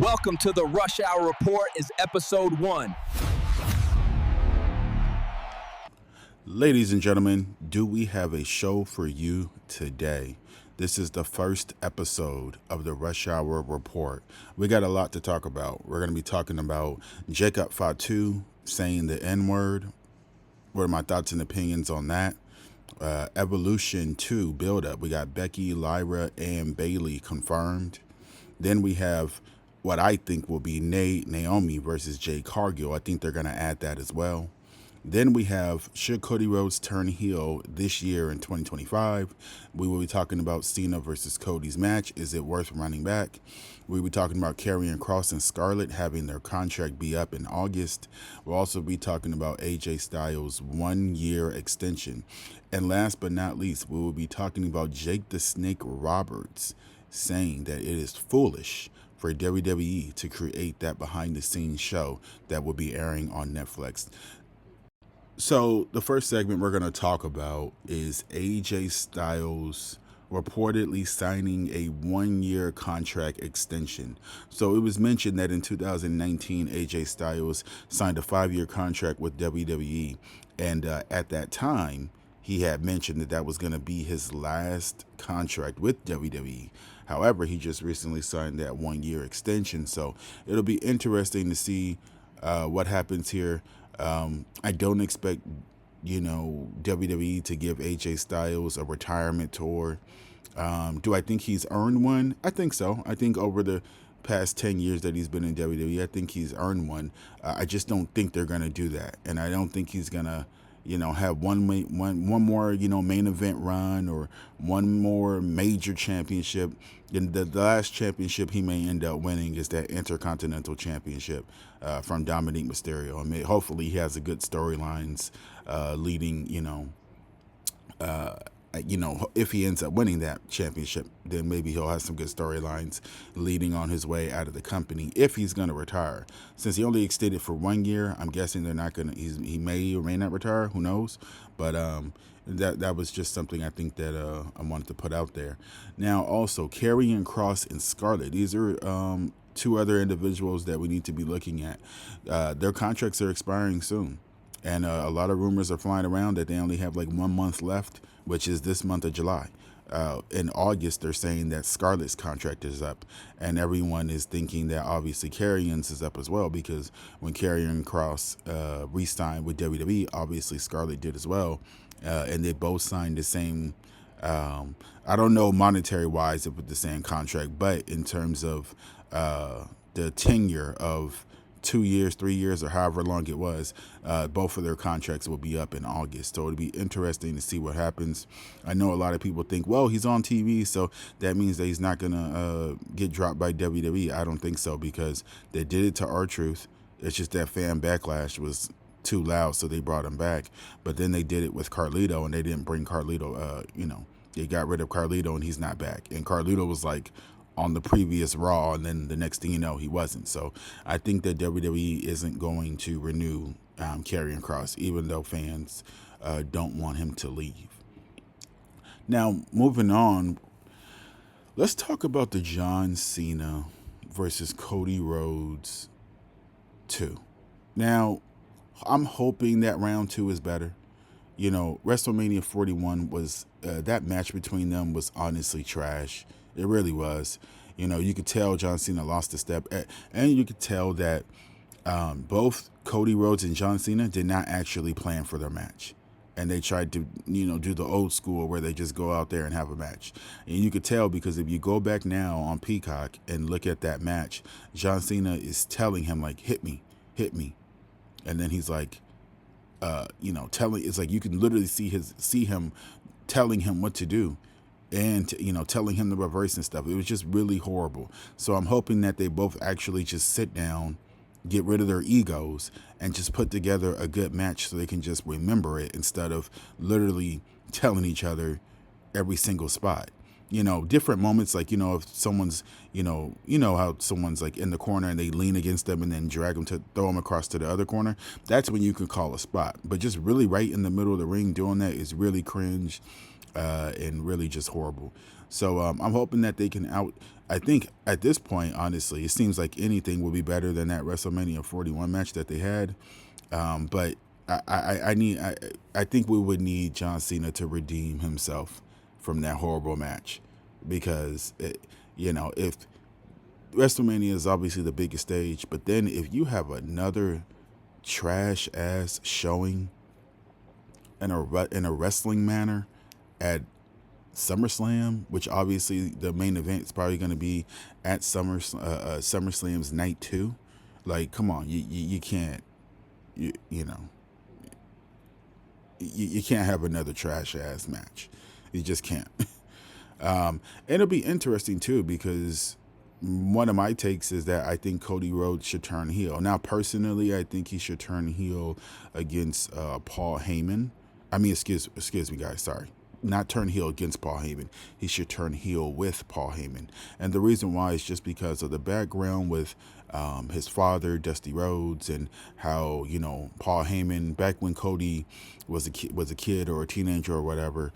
Welcome to the Rush Hour Report is episode 1. Ladies and gentlemen, do we have a show for you today? This is the first episode of the Rush Hour Report. We got a lot to talk about. We're going to be talking about Jacob Fatu saying the N-word. What are my thoughts and opinions on that? Evolution 2 build-up. We got Becky, Lyra, and Bailey confirmed. Then we have what I think will be Naomi versus Jade Cargill. I think they're going to add that as well. Then we have, should Cody Rhodes turn heel this year in 2025? We will be talking about Cena versus Cody's match. Is it worth running back? We will be talking about Karrion Kross and Scarlett having their contract be up in August. We'll also be talking about AJ Styles' 1-year extension. And last but not least, we will be talking about Jake the Snake Roberts saying that it is foolish for WWE to create that behind-the-scenes show that will be airing on Netflix. So the first segment we're going to talk about is AJ Styles reportedly signing a 1-year contract extension. So it was mentioned that in 2019, AJ Styles signed a 5-year contract with WWE. And at that time, he had mentioned that that was going to be his last contract with WWE. However, he just recently signed that 1-year extension. So it'll be interesting to see what happens here. I don't expect, WWE to give AJ Styles a retirement tour. Do I think he's earned one? I think so. I think over the past 10 years that he's been in WWE, I think he's earned one. I just don't think they're going to do that. And I don't think he's going to, have one more, main event run or one more major championship. And the last championship he may end up winning is that Intercontinental Championship from Dominic Mysterio. I mean, hopefully he has a good storylines leading, if he ends up winning that championship, then maybe he'll have some good storylines leading on his way out of the company if he's going to retire. Since he only extended for 1 year, I'm guessing they're not going to, he may or may not retire. Who knows? But that was just something I think that I wanted to put out there. Now, also, Karrion Kross and Scarlett. These are two other individuals that we need to be looking at. Their contracts are expiring soon. And a lot of rumors are flying around that they only have like 1 month left, which is this month of July. In August, they're saying that Scarlett's contract is up. And everyone is thinking that obviously Karrion's is up as well, because when Karrion Kross re-signed with WWE, obviously Scarlett did as well. And they both signed the same, I don't know monetary-wise if it's the same contract, but in terms of the tenure of 2 years, 3 years, or however long it was, both of their contracts will be up in August. So it'll be interesting to see what happens. I know a lot of people think, well, he's on TV, so that means that he's not going to get dropped by WWE. I don't think so, because they did it to R-Truth. It's just that fan backlash was too loud, so they brought him back. But then they did it with Carlito, and they didn't bring Carlito, they got rid of Carlito, and he's not back. And Carlito was like on the previous Raw, and then the next thing you know, he wasn't. So I think that WWE isn't going to renew Karrion Kross, even though fans don't want him to leave. Now, moving on, let's talk about the John Cena versus Cody Rhodes 2. Now, I'm hoping that round 2 is better. WrestleMania 41 was, that match between them was honestly trash. It really was. You could tell John Cena lost a step. And you could tell that both Cody Rhodes and John Cena did not actually plan for their match. And they tried to, do the old school where they just go out there and have a match. And you could tell, because if you go back now on Peacock and look at that match, John Cena is telling him, like, hit me. And then he's like, it's like you can literally see him telling him what to do. And, telling him the reverse and stuff. It was just really horrible. So I'm hoping that they both actually just sit down, get rid of their egos, and just put together a good match so they can just remember it, instead of literally telling each other every single spot. Different moments, like, if someone's, how someone's like in the corner and they lean against them and then drag them to throw them across to the other corner. That's when you can call a spot. But just really right in the middle of the ring doing that is really cringe. And really just horrible. So I'm hoping that they can out. I think at this point, honestly, it seems like anything would be better than that WrestleMania 41 match that they had. But I think we would need John Cena to redeem himself from that horrible match, because if WrestleMania is obviously the biggest stage, but then if you have another trash ass showing in a wrestling manner at SummerSlam, which obviously the main event is probably going to be at SummerSlam's night 2. Like, come on, you can't, you know, you can't have another trash ass match. You just can't. And it'll be interesting too, because one of my takes is that I think Cody Rhodes should turn heel. Now, personally, I think he should turn heel against Paul Heyman. I mean, excuse me, guys. Sorry, not turn heel against Paul Heyman. He should turn heel with Paul Heyman, and the reason why is just because of the background with his father, Dusty Rhodes, and how Paul Heyman, back when Cody was a kid or a teenager or whatever.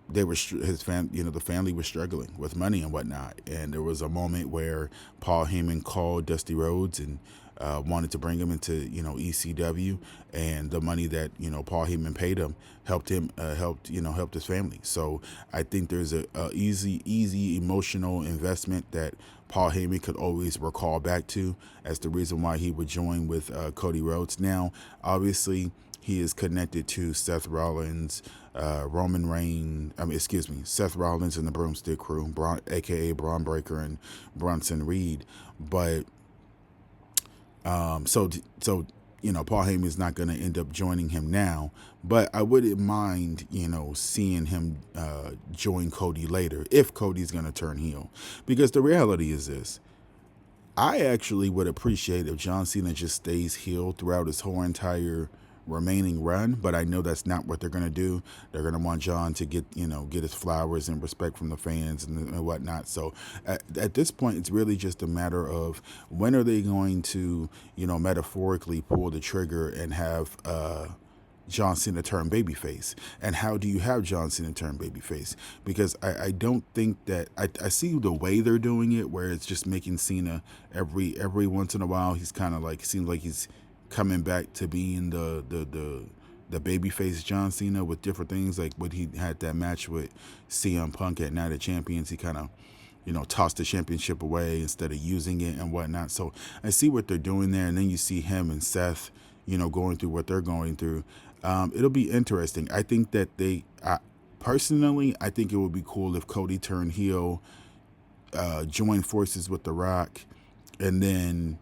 They were his the family was struggling with money and whatnot, and there was a moment where Paul Heyman called Dusty Rhodes and wanted to bring him into ECW, and the money that Paul Heyman paid him helped his family. So I think there's a easy emotional investment that Paul Heyman could always recall back to as the reason why he would join with Cody Rhodes. Now, obviously, he is connected to Seth Rollins, Roman Reigns. Seth Rollins and the Broomstick Crew, aka Braun Breaker and Bronson Reed. But so Paul Heyman is not going to end up joining him now. But I wouldn't mind seeing him join Cody later if Cody's going to turn heel, because the reality is this. I actually would appreciate if John Cena just stays heel throughout his whole entire remaining run, but I know that's not what they're going to do. They're going to want John to get his flowers and respect from the fans and whatnot. So at this point, it's really just a matter of when are they going to, metaphorically pull the trigger and have John Cena turn babyface, and how do you have John Cena turn babyface? Because I don't think that I see the way they're doing it, where it's just making Cena every once in a while. He's kind of like, seems like he's coming back to being the babyface John Cena with different things, like when he had that match with CM Punk at Night of Champions. He kind of tossed the championship away instead of using it and whatnot. So I see what they're doing there, and then you see him and Seth going through what they're going through. It'll be interesting. I think that personally, I think it would be cool if Cody turned heel, joined forces with The Rock, and then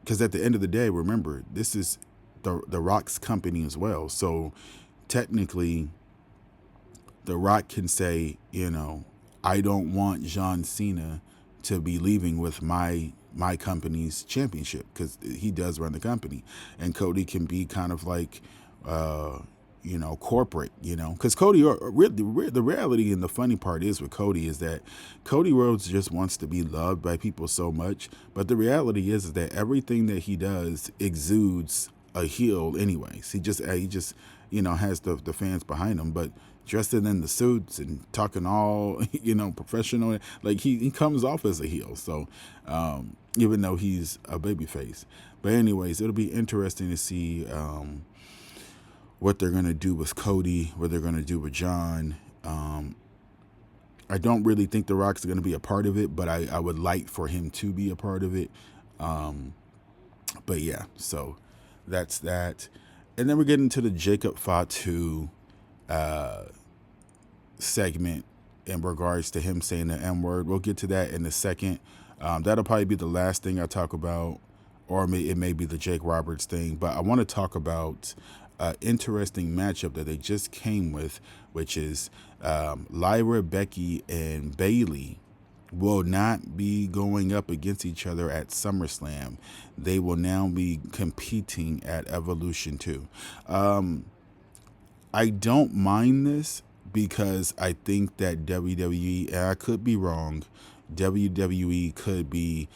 because at the end of the day, remember, this is the Rock's company as well. So technically, The Rock can say, I don't want John Cena to be leaving with my company's championship, because he does run the company. And Cody can be kind of like, corporate, because Cody, the reality and the funny part is with Cody is that Cody Rhodes just wants to be loved by people so much. But the reality is that everything that he does exudes a heel anyways. He just has the fans behind him, but dressing in the suits and talking all, professional, like he comes off as a heel. So, even though he's a babyface, but anyways, it'll be interesting to see, what they're going to do with Cody, what they're going to do with John. I don't really think The Rock's going to be a part of it, but I would like for him to be a part of it. But yeah, so that's that. And then we're getting to the Jacob Fatu segment in regards to him saying the M-word. We'll get to that in a second. That'll probably be the last thing I talk about, or it may be the Jake Roberts thing. But I want to talk about interesting matchup that they just came with, which is Lyra, Becky, and Bayley will not be going up against each other at SummerSlam. They will now be competing at Evolution 2. I don't mind this, because I think that WWE, and I could be wrong, WWE could be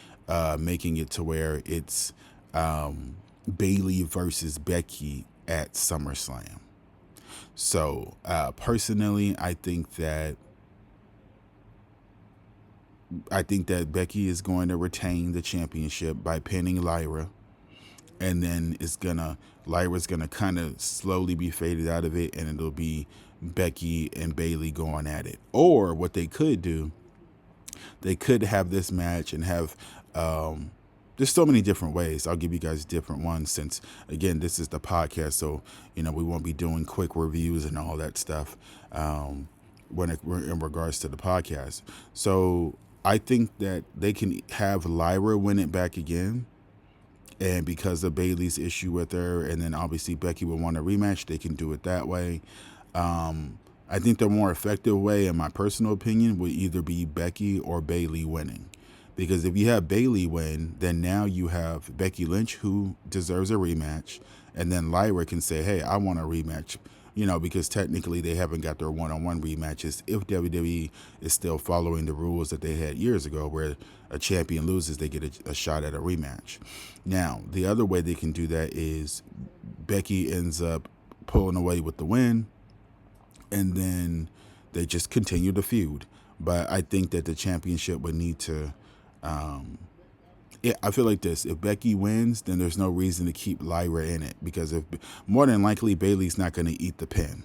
making it to where it's Bayley versus Becky at SummerSlam. So personally, I think that Becky is going to retain the championship by pinning Lyra, and then Lyra's gonna kind of slowly be faded out of it, and it'll be Becky and Bayley going at it. Or what they could do, they could have this match and have there's so many different ways. I'll give you guys different ones since, again, this is the podcast, so we won't be doing quick reviews and all that stuff when in regards to the podcast. So I think that they can have Lyra win it back again, and because of Bayley's issue with her, and then obviously Becky will want a rematch, they can do it that way. I think the more effective way, in my personal opinion, would either be Becky or Bayley winning. Because if you have Bayley win, then now you have Becky Lynch, who deserves a rematch, and then Lyra can say, hey, I want a rematch. Because technically they haven't got their one-on-one rematches if WWE is still following the rules that they had years ago, where a champion loses, they get a shot at a rematch. Now, the other way they can do that is Becky ends up pulling away with the win, and then they just continue the feud. But I think that the championship would need to I feel like this. If Becky wins, then there's no reason to keep Lyra in it, because if more than likely Bayley's not going to eat the pin.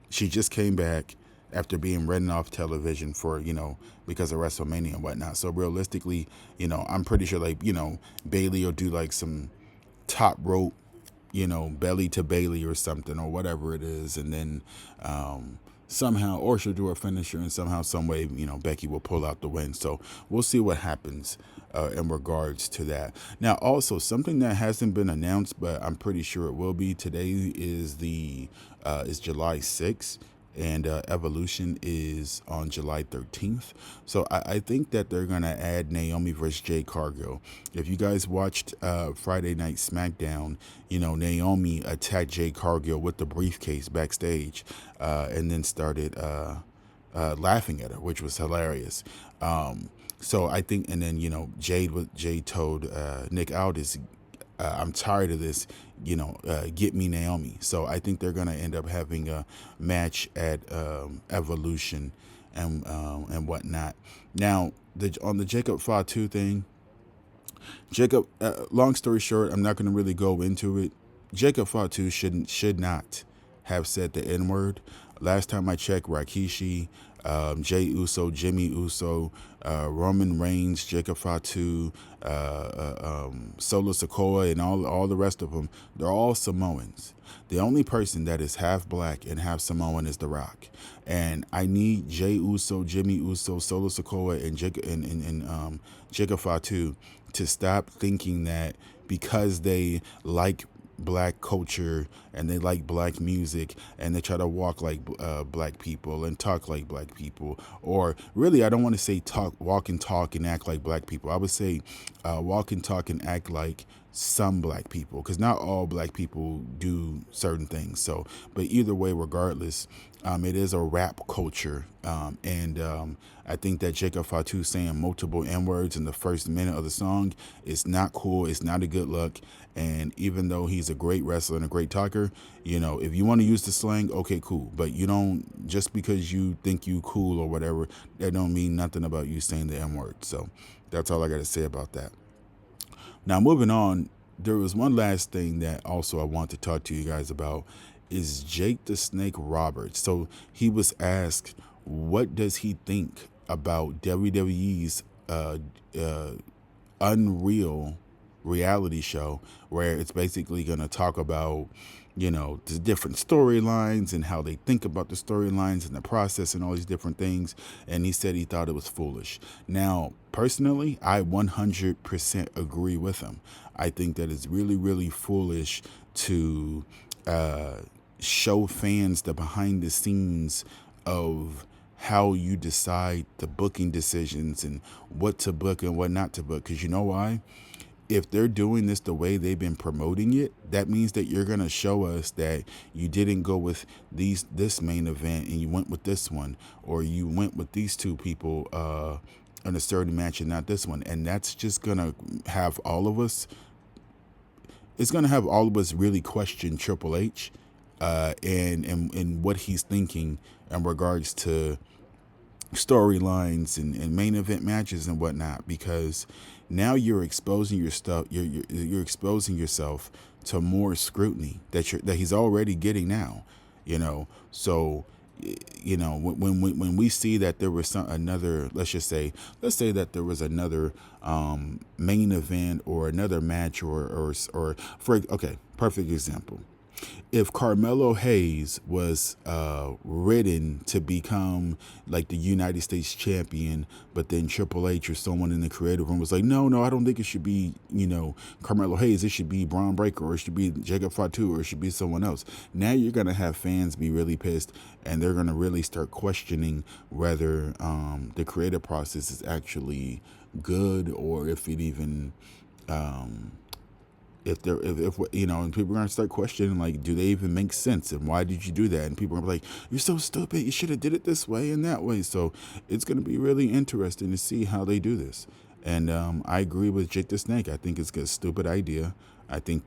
She just came back after being written off television for, because of WrestleMania and whatnot. So realistically, I'm pretty sure Bayley will do like some top rope, belly to Bayley or something or whatever it is. And then somehow, or she'll do a finisher, and somehow, some way, Becky will pull out the win. So we'll see what happens in regards to that. Now, also something that hasn't been announced, but I'm pretty sure it will be today, is is July 6th. And Evolution is on July 13th. So I think that they're going to add Naomi versus Jade Cargill. If you guys watched Friday Night SmackDown, Naomi attacked Jade Cargill with the briefcase backstage and then started laughing at her, which was hilarious. So I think, and then, Jade told Nick Aldis, I'm tired of this, get me Naomi. So I think they're going to end up having a match at Evolution and whatnot. Now, on the Jacob Fatu thing, long story short, I'm not going to really go into it. Jacob Fatu should not have said the N-word. Last time I checked, Rikishi, Jey Uso, Jimmy Uso, Roman Reigns, Jacob Fatu, Solo Sikoa, and all the rest of them, they're all Samoans. The only person that is half black and half Samoan is The Rock. And I need Jey Uso, Jimmy Uso, Solo Sikoa, and Jacob Fatu to stop thinking that because they like black culture and they like black music and they try to walk like black people and talk like black people, or really, I don't want to say walk and talk and act like black people. I would say walk and talk and act like some black people, because not all black people do certain things. So, but either way, regardless, it is a rap culture, and I think that Jacob Fatu saying multiple N-words in the first minute of the song is not cool. It's not a good look. And even though he's a great wrestler and a great talker, if you want to use the slang, okay, cool. But you don't, just because you think you cool or whatever, that don't mean nothing about you saying the N-word. So that's all I got to say about that. Now, moving on, there was one last thing that also I want to talk to you guys about, is Jake the Snake Roberts. So he was asked, what does he think about WWE's Unreal reality show, where it's basically going to talk about, the different storylines and how they think about the storylines and the process and all these different things. And he said he thought it was foolish. Now, personally, I 100% agree with him. I think that it's really, really foolish to show fans the behind the scenes of how you decide the booking decisions and what to book and what not to book. Because you know why? If they're doing this the way they've been promoting it, that means that you're going to show us that you didn't go with this main event and you went with this one, or you went with these two people in a certain match and not this one. And that's just going to have all of us, it's going to have all of us really question Triple H and what he's thinking in regards to storylines and main event matches and whatnot, because now you're exposing your stuff. You're exposing yourself to more scrutiny that he's already getting now. So when we see that there was another, let's say that there was another main event or another match or perfect example. If Carmelo Hayes was written to become like the United States champion, but then Triple H or someone in the creative room was like, no, I don't think it should be, Carmelo Hayes. It should be Braun Breaker, or it should be Jacob Fatu, or it should be someone else. Now you're going to have fans be really pissed, and they're going to really start questioning whether the creative process is actually good, or if it even... if and people are going to start questioning, like, do they even make sense, and why did you do that? And people are going to be like, you're so stupid, you should have did it this way and that way. So it's going to be really interesting to see how they do this. And I agree with Jake the Snake. I think it's a stupid idea. I think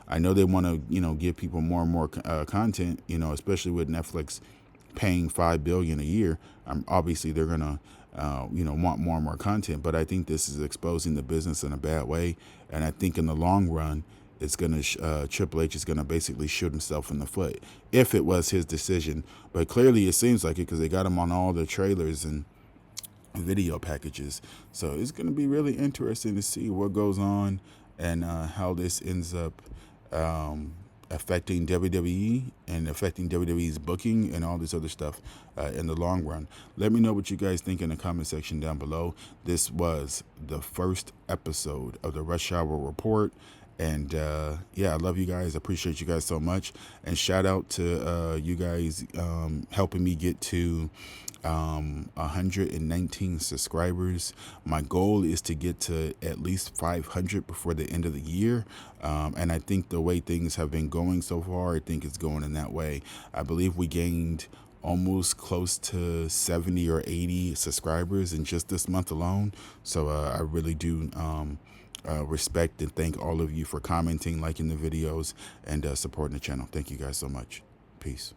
I know they want to give people more and more content, especially with Netflix paying $5 billion a year. Obviously they're gonna want more and more content, but I think this is exposing the business in a bad way, and I think in the long run it's gonna Triple H is gonna basically shoot himself in the foot if it was his decision. But clearly it seems like it, because they got him on all the trailers and video packages. So it's gonna be really interesting to see what goes on and how this ends up affecting WWE and affecting WWE's booking and all this other stuff in the long run. Let me know what you guys think in the comment section down below. This was the first episode of the Rush Hour Report. And I love you guys. I appreciate you guys so much. And shout out to you guys helping me get to 119 subscribers. My goal is to get to at least 500 before the end of the year. And I think the way things have been going so far, I think it's going in that way. I believe we gained almost close to 70 or 80 subscribers in just this month alone. So I really do respect and thank all of you for commenting, liking the videos, and supporting the channel. Thank you guys so much. Peace.